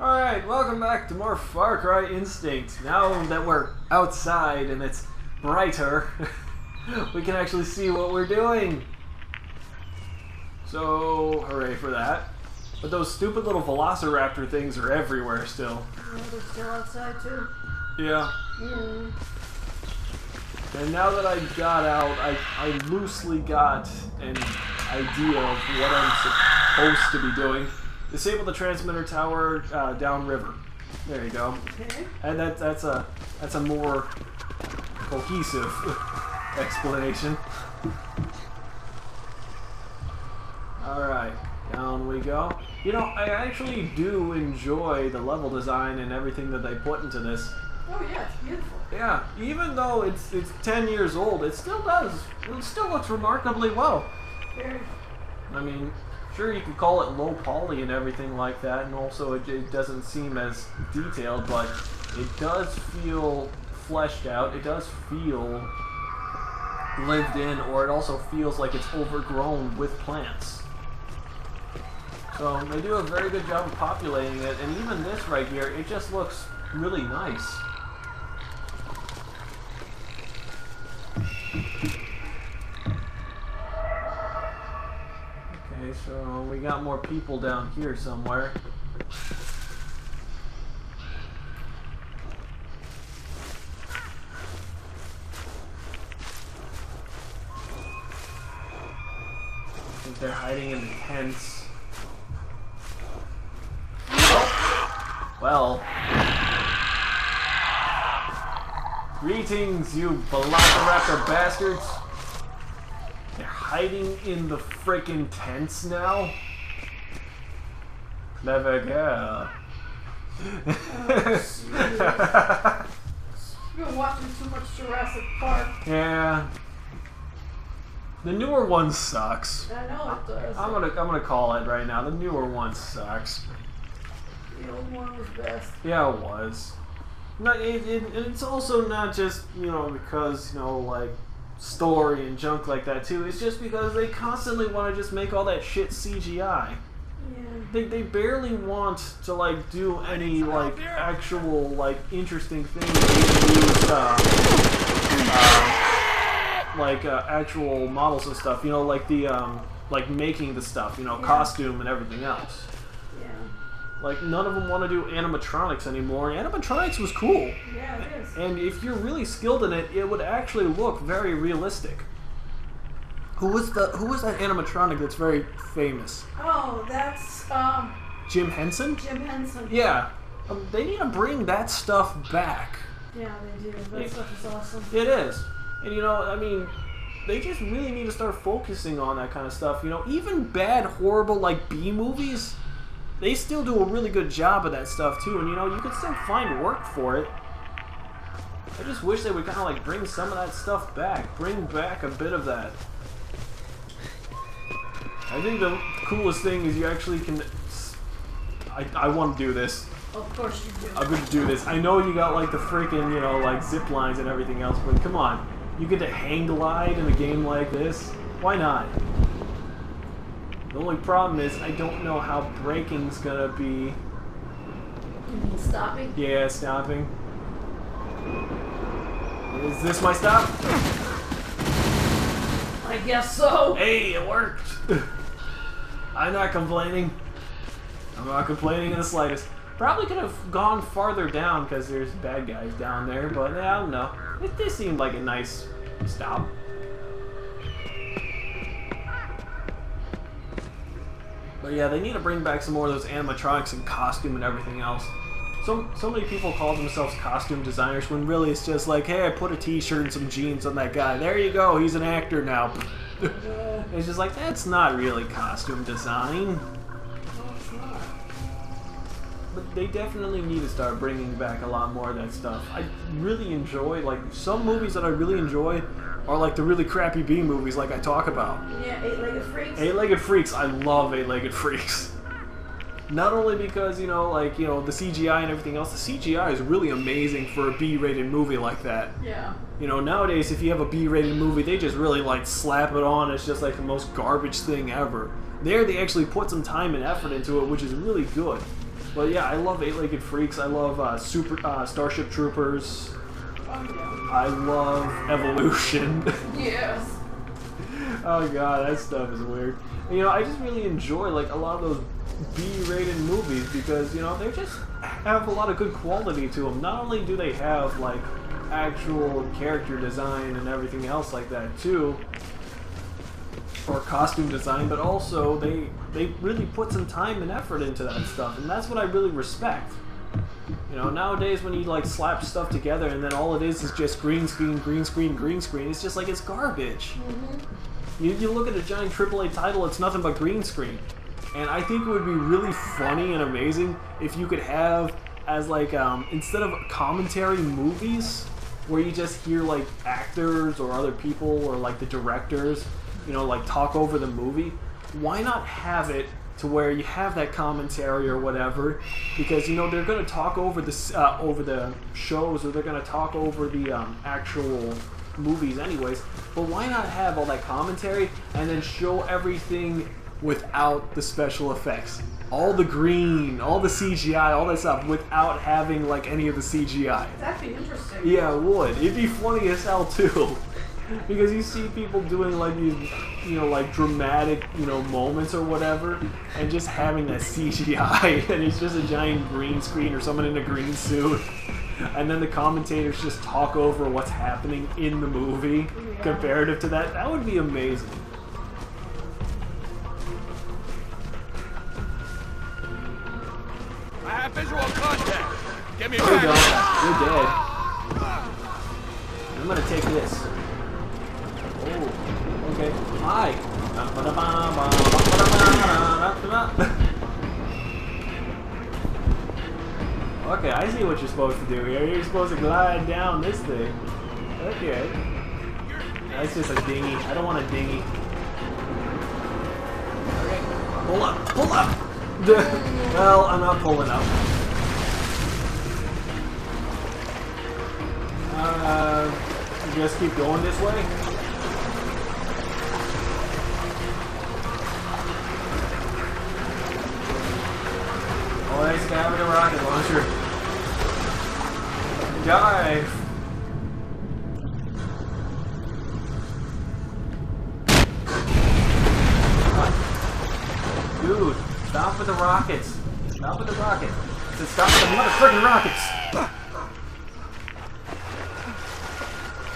Alright, welcome back to more Far Cry Instinct. Now that we're outside and it's brighter, we can actually see what we're doing. So, hooray for that. But those stupid little Velociraptor things are everywhere still. Yeah, they're still outside too. Yeah. Mm. And now that I got out, I loosely got an idea of what I'm supposed to be doing. Disable the transmitter tower downriver. There you go. Okay. And that's a more cohesive explanation. Alright, down we go. You know, I actually do enjoy the level design and everything that they put into this. Oh yeah, it's beautiful. Yeah, even though it's 10 years old, it still does. It still looks remarkably well. Very. I mean, sure, you could call it low poly and everything like that, and also it doesn't seem as detailed, but it does feel fleshed out. It does feel lived in, or it also feels like it's overgrown with plants. So they do a very good job of populating it, and even this right here, it just looks really nice. Okay, so we got more people down here somewhere. I think they're hiding in the tents. Well, greetings, you Velociraptor bastards. They're hiding in the frickin' tents now? Clever girl. Oh, you've been watching too much Jurassic Park. Yeah. The newer one sucks. I know it does. I'm gonna call it right now. The newer one sucks. The old one was best. Yeah, it was. No, it's also not just, because, like, story and junk like that, too. It's just because they constantly want to just make all that shit CGI. Yeah. They barely want to, like, do any, like, actual, like, interesting things. They use, actual models and stuff, like the, like, making the stuff, costume and everything else. Like, none of them want to do animatronics anymore. Animatronics was cool. Yeah, it is. And if you're really skilled in it, it would actually look very realistic. Who was that animatronic that's very famous? Oh, that's, Jim Henson? Jim Henson. Yeah. They need to bring that stuff back. Yeah, they do. That stuff is awesome. It is. And they just really need to start focusing on that kind of stuff. Even bad, horrible, like, B movies, they still do a really good job of that stuff, too. And, you can still find work for it. I just wish they would kind of, like, bring some of that stuff back. Bring back a bit of that. I think the coolest thing is you actually can... I want to do this. Of course you do. I'm going to do this. I know you got, like, the freaking, like, zip lines and everything else, but come on. You get to hang glide in a game like this? Why not? The only problem is I don't know how braking's gonna be. You mean stopping? Yeah, stopping. Is this my stop? I guess so. Hey, it worked! I'm not complaining. I'm not complaining in the slightest. Probably could have gone farther down because there's bad guys down there, but I don't know. This seemed like a nice stop. But yeah, they need to bring back some more of those animatronics and costume and everything else. So many people call themselves costume designers when really it's just like, hey, I put a t-shirt and some jeans on that guy. There you go, he's an actor now. It's just like, that's not really costume design. No, it's not. But they definitely need to start bringing back a lot more of that stuff. I really enjoy, like, some movies that I really enjoy are like the really crappy B movies like I talk about. Yeah, Eight-Legged Freaks. Eight-Legged Freaks, I love Eight-Legged Freaks. Not only because, the CGI and everything else, the CGI is really amazing for a B-rated movie like that. Yeah. Nowadays, if you have a B-rated movie, they just really, like, slap it on. It's just, like, the most garbage thing ever. There, they actually put some time and effort into it, which is really good. But yeah, I love Eight-Legged Freaks. I love Starship Troopers. Oh, yeah. I love Evolution. Yes. Oh god, that stuff is weird. And, you know, I just really enjoy like a lot of those B-rated movies because, you know, they just have a lot of good quality to them. Not only do they have like actual character design and everything else like that too, or costume design, but also they really put some time and effort into that stuff, and that's what I really respect. You know, nowadays when you like slap stuff together and then all it is just green screen, green screen, green screen, it's just like it's garbage. Mm-hmm. You look at a giant AAA title, it's nothing but green screen. And I think it would be really funny and amazing if you could have as like instead of commentary movies where you just hear like actors or other people or like the directors, you know, like talk over the movie. Why not have it to where you have that commentary or whatever? Because, you know, they're going to talk over the shows, or they're going to talk over the actual movies anyways. But why not have all that commentary and then show everything without the special effects? All the green, all the CGI, all that stuff, without having like any of the CGI. That'd be interesting. Yeah, it would. It'd be funny as hell too. Because you see people doing like these, you know, like dramatic, you know, moments or whatever, and just having that CGI, and it's just a giant green screen or someone in a green suit, and then the commentators just talk over what's happening in the movie comparative to that. That would be amazing. I have visual contact. Get me There you go. back. You're dead. I'm gonna take this. Oh, okay. Hi. Okay, I see what you're supposed to do here. You're supposed to glide down this thing. Okay. That's just a dinghy. I don't want a dinghy. Okay. Pull up. Pull up. Well, I'm not pulling up. Just keep going this way. Oh, nice guy with a rocket launcher. Dive. Dude, stop with the rockets. Stop with the rockets. I said stop with the motherfucking rockets.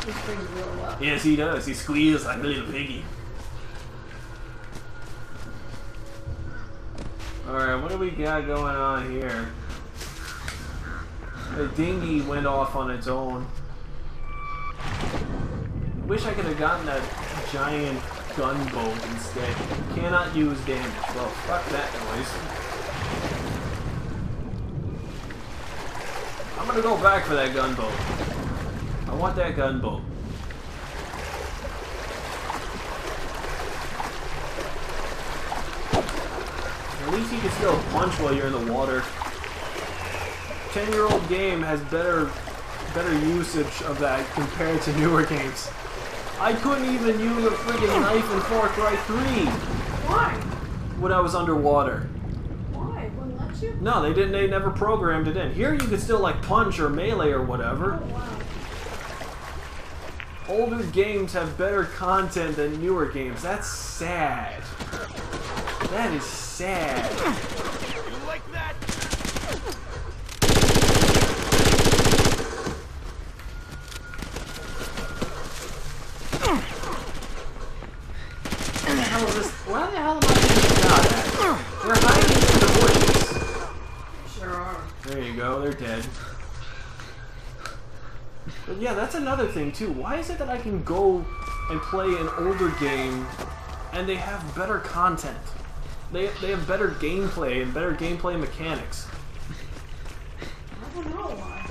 He screams real loud. Yes, he does. He squeals like a little piggy. Alright, what do we got going on here? The dinghy went off on its own. Wish I could have gotten that giant gunboat instead. Cannot use damage. Well, fuck that noise. I'm gonna go back for that gunboat. I want that gunboat. At least you can still punch while you're in the water. 10-year-old game has better usage of that compared to newer games. I couldn't even use a friggin' knife and fork right 3 Why? when I was underwater. Why? Wouldn't let you? No, they didn't. They never programmed it in. Here you can still like punch or melee or whatever. Oh, wow. Older games have better content than newer games. That's sad. That is sad. You like that? What the hell is this? Why the hell am I getting shot at? They're hiding in the bushes. Sure are. There you go. They're dead. But yeah, that's another thing too. Why is it that I can go and play an older game and they have better content? They have better gameplay and better gameplay mechanics. I don't know why.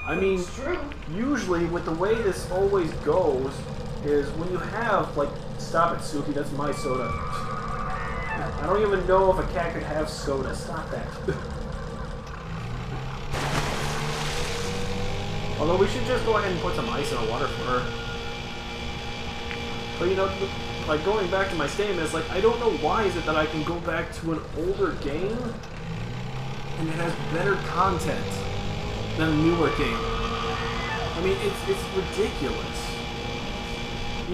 I mean, It's true. usually with the way this always goes is when you have, like, stop it, Suki, that's my soda. I don't even know if a cat could have soda. Stop that. Although we should just go ahead and put some ice in the water for her. But you know, like going back to my statement, it's like I don't know why is it that I can go back to an older game and it has better content than a newer game. I mean, it's ridiculous.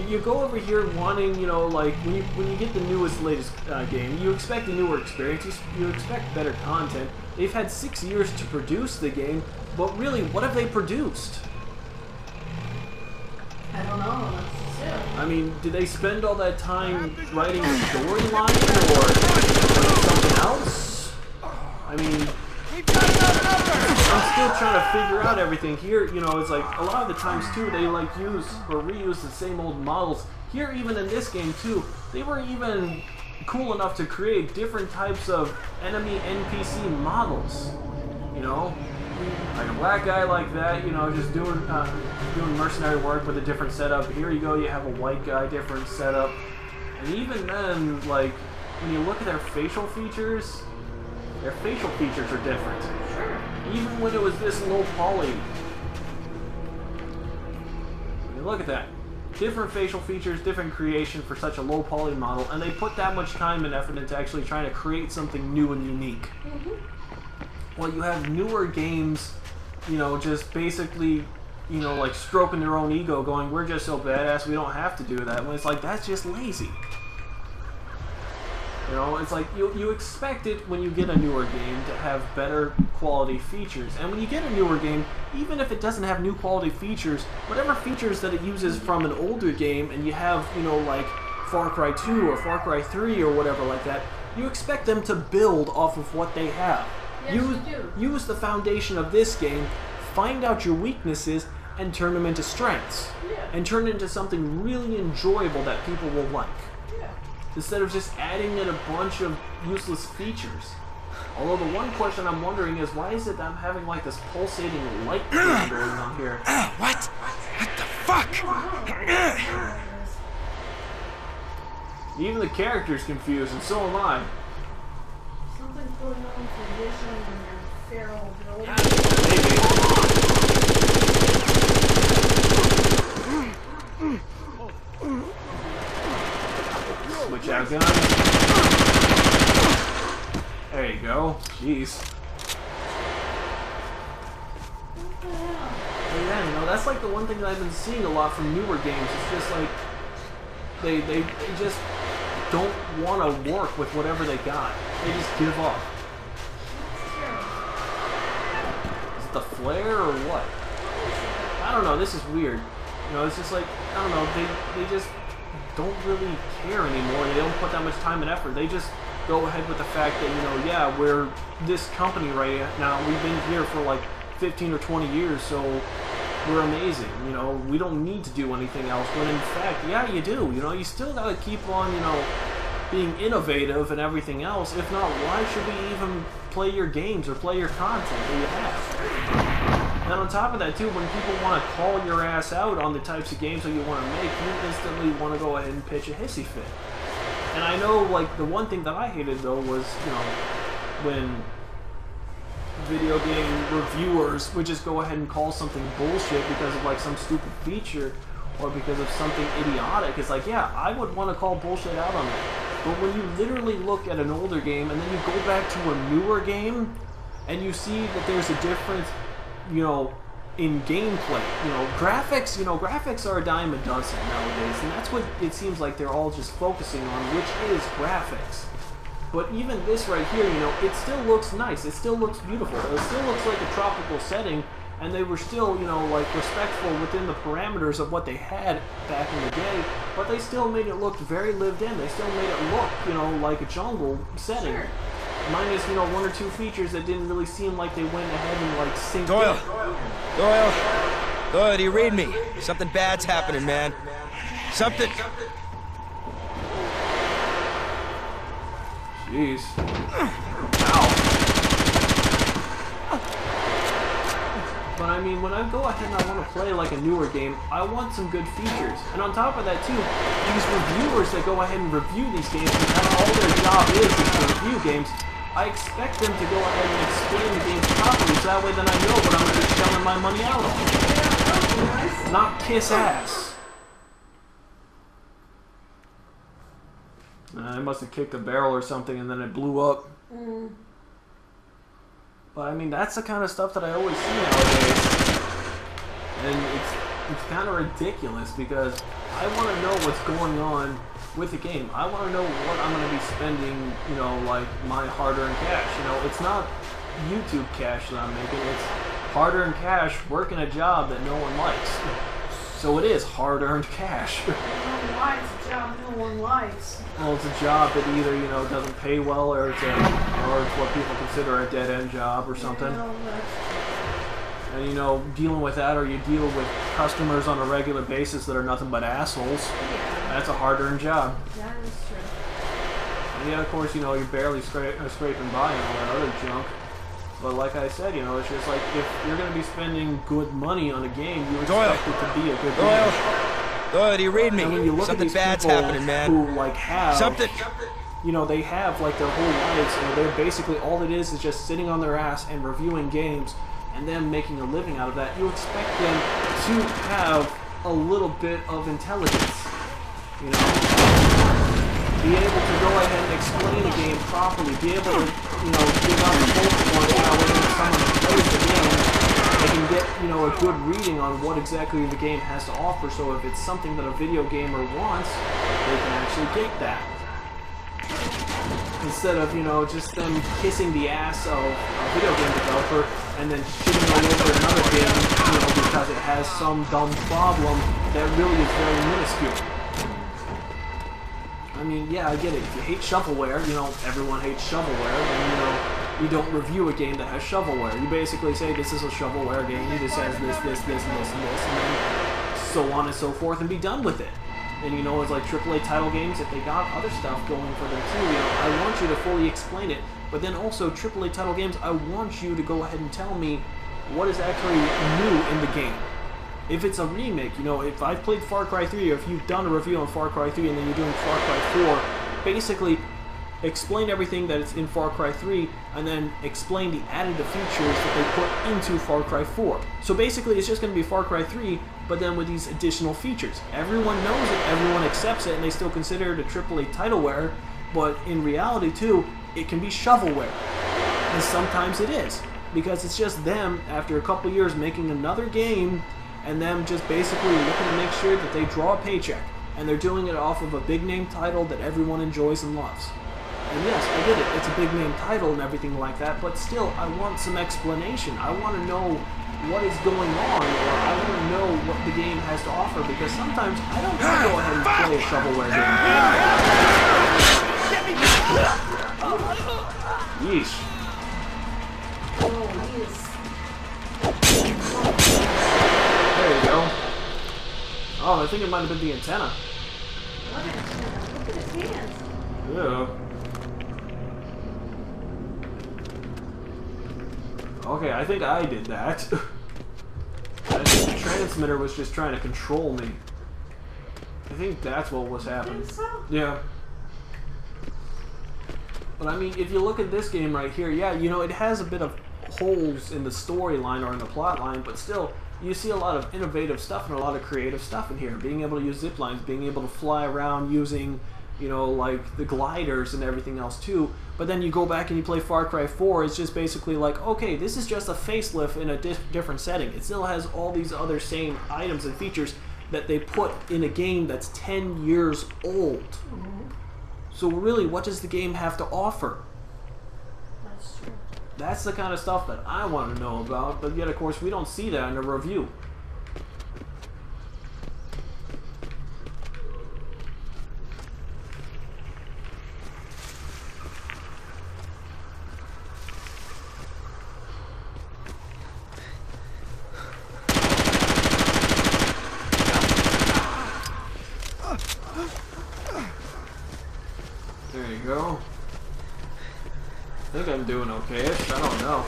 You go over here wanting, you know, like, when you get the newest, latest game, you expect a newer experience, you expect better content. They've had 6 years to produce the game, but really, what have they produced? I don't know. That's it. I mean, did they spend all that time writing a storyline or something else? I mean, I'm still trying to figure out everything here. You know, it's like a lot of the times too, they like use or reuse the same old models. Here, even in this game too, they were even cool enough to create different types of enemy NPC models. You know, like a black guy like that, you know, just doing mercenary work with a different setup. Here you go, you have a white guy, different setup. And even then, like, when you look at their facial features are different. Sure. Even when it was this low poly. I mean, look at that. Different facial features, different creation for such a low poly model, and they put that much time and effort into actually trying to create something new and unique. Well, you have newer games, you know, just basically, you know, like stroking their own ego, going, we're just so badass, we don't have to do that. When it's like, that's just lazy. You know, it's like, you expect it when you get a newer game to have better quality features. And when you get a newer game, even if it doesn't have new quality features, whatever features that it uses from an older game, and you have, you know, like Far Cry 2 or Far Cry 3 or whatever like that, you expect them to build off of what they have. Yes, you do. Use the foundation of this game, find out your weaknesses, and turn them into strengths. Yeah. And turn it into something really enjoyable that people will like. Yeah. Instead of just adding in a bunch of useless features. Although the one question I'm wondering is, why is it that I'm having like this pulsating light thing going on here? What? What the fuck? Even the character's confused, and so am I. Something's going on with your vision and your feral ability. Maybe. Switch out gun. There you go. Jeez. But yeah, you know, that's like the one thing that I've been seeing a lot from newer games. It's just like they just don't want to work with whatever they got. They just give up. Is it the flare or what? I don't know. This is weird. You know, it's just like, I don't know. They just don't really care anymore. They don't put that much time and effort. They just go ahead with the fact that, you know, yeah, we're this company right now. We've been here for like 15 or 20 years, so we're amazing. You know, we don't need to do anything else. When in fact, yeah, you do. You know, you still gotta keep on, you know, being innovative and everything else. If not, why should we even play your games or play your content that you have? And on top of that too, when people want to call your ass out on the types of games that you want to make, you instantly want to go ahead and pitch a hissy fit. And I know, like, the one thing that I hated though was, you know, when video game reviewers would just go ahead and call something bullshit because of like some stupid feature or because of something idiotic. It's like, yeah, I would want to call bullshit out on that. But when you literally look at an older game and then you go back to a newer game and you see that there's a difference, you know, in gameplay, you know, graphics are a dime a dozen nowadays, and that's what it seems like they're all just focusing on, which is graphics. But even this right here, you know, it still looks nice, it still looks beautiful, it still looks like a tropical setting, and they were still, you know, like respectful within the parameters of what they had back in the day, but they still made it look very lived in. They still made it look, you know, like a jungle setting. Sure. Minus, you know, one or two features that didn't really seem like they went ahead and like synced Doyle, do you read me? Something bad's happening, man. Something. Jeez. Ow. But I mean, when I go ahead and I want to play like a newer game, I want some good features. And on top of that too, these reviewers that go ahead and review these games, because all their job is to review games, I expect them to go ahead and explain the games properly, so that way then I know what I'm going to be shelling my money out on. Not kiss ass. I must have kicked a barrel or something and then it blew up. But I mean, that's the kind of stuff that I always see nowadays. And it's kind of ridiculous because I want to know what's going on with the game. I want to know what I'm going to be spending, you know, like my hard-earned cash. You know, it's not YouTube cash that I'm making. It's hard-earned cash working a job that no one likes. So it is hard-earned cash. No one likes a job no one likes. Well, it's a job that either, you know, doesn't pay well or it's what people consider a dead-end job or something. No, that's And, you know, dealing with that, or you deal with customers on a regular basis that are nothing but assholes, yeah, that's a hard-earned job. that is true. And yeah, of course, you know, you're barely scraping by and all that other junk. But like I said, you know, it's just like, if you're going to be spending good money on a game, you expect it to be a good game. Doyle, do you read me? And when you look at Something these bad's people happening, man. who, like, have... Something. You know, they have, like, their whole lives, and they're basically, all it is just sitting on their ass and reviewing games, and them making a living out of that. You expect them to have a little bit of intelligence, you know? Be able to go ahead and explain a game properly, be able to, you know, give out the bullet points when someone plays the game, they can get, you know, a good reading on what exactly the game has to offer, so if it's something that a video gamer wants, they can actually get that. Instead of, you know, just them kissing the ass of a video game developer and then shitting all over another game, you know, because it has some dumb problem that really is very minuscule. I mean, yeah, I get it. If you hate shovelware, you know, everyone hates shovelware, then, you know, you don't review a game that has shovelware. You basically say, this is a shovelware game, this has this, and this, and then so on and so forth, and be done with it. And, you know, it's like AAA title games, if they got other stuff going for them too, you know, I want you to fully explain it. But then also, AAA title games, I want you to go ahead and tell me what is actually new in the game. If it's a remake, you know, if I've played Far Cry 3, or if you've done a review on Far Cry 3 and then you're doing Far Cry 4, basically explain everything that is in Far Cry 3 and then explain the additive features that they put into Far Cry 4. So basically it's just going to be Far Cry 3, but then with these additional features. Everyone knows it, everyone accepts it, and they still consider it a AAA titleware, but in reality too, it can be shovelware. And sometimes it is, because it's just them, after a couple years, making another game, and them just basically looking to make sure that they draw a paycheck. And they're doing it off of a big name title that everyone enjoys and loves. And yes, I get it, it's a big name title and everything like that, but still, I want some explanation. I want to know what is going on, or I want to know what the game has to offer, because sometimes I don't want to go ahead and play a shovelware game. Yeesh. Oh, yes. There you go. Oh, I think it might have been the antenna. What antenna? Look at his hands. Yeah. Okay, I think I did that. I think the transmitter was just trying to control me. I think that's what was I happening. think so. Yeah. But I mean, if you look at this game right here, yeah, you know, it has a bit of holes in the storyline or in the plot line, but still, you see a lot of innovative stuff and a lot of creative stuff in here. Being able to use zip lines, being able to fly around using, you know, like the gliders and everything else too. But then you go back and you play Far Cry 4, it's just basically like, okay, this is just a facelift in a different setting. It still has all these other same items and features that they put in a game that's 10 years old. Mm-hmm. So really, what does the game have to offer? That's true. That's the kind of stuff that I want to know about, but yet, of course, we don't see that in a review. There you go. I think I'm doing okay-ish. I don't know.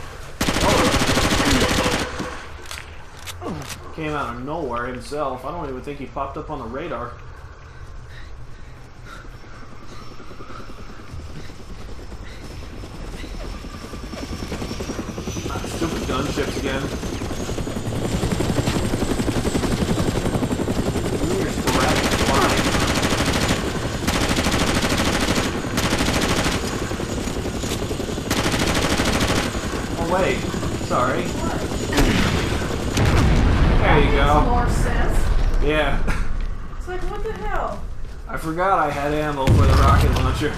Oh. Came out of nowhere himself. I don't even think he popped up on the radar. Ah, stupid gunships again. You're sporadic flying. Wait. Sorry. What? There you Makes go. more sense. Yeah. It's like, what the hell? I forgot I had ammo for the rocket launcher.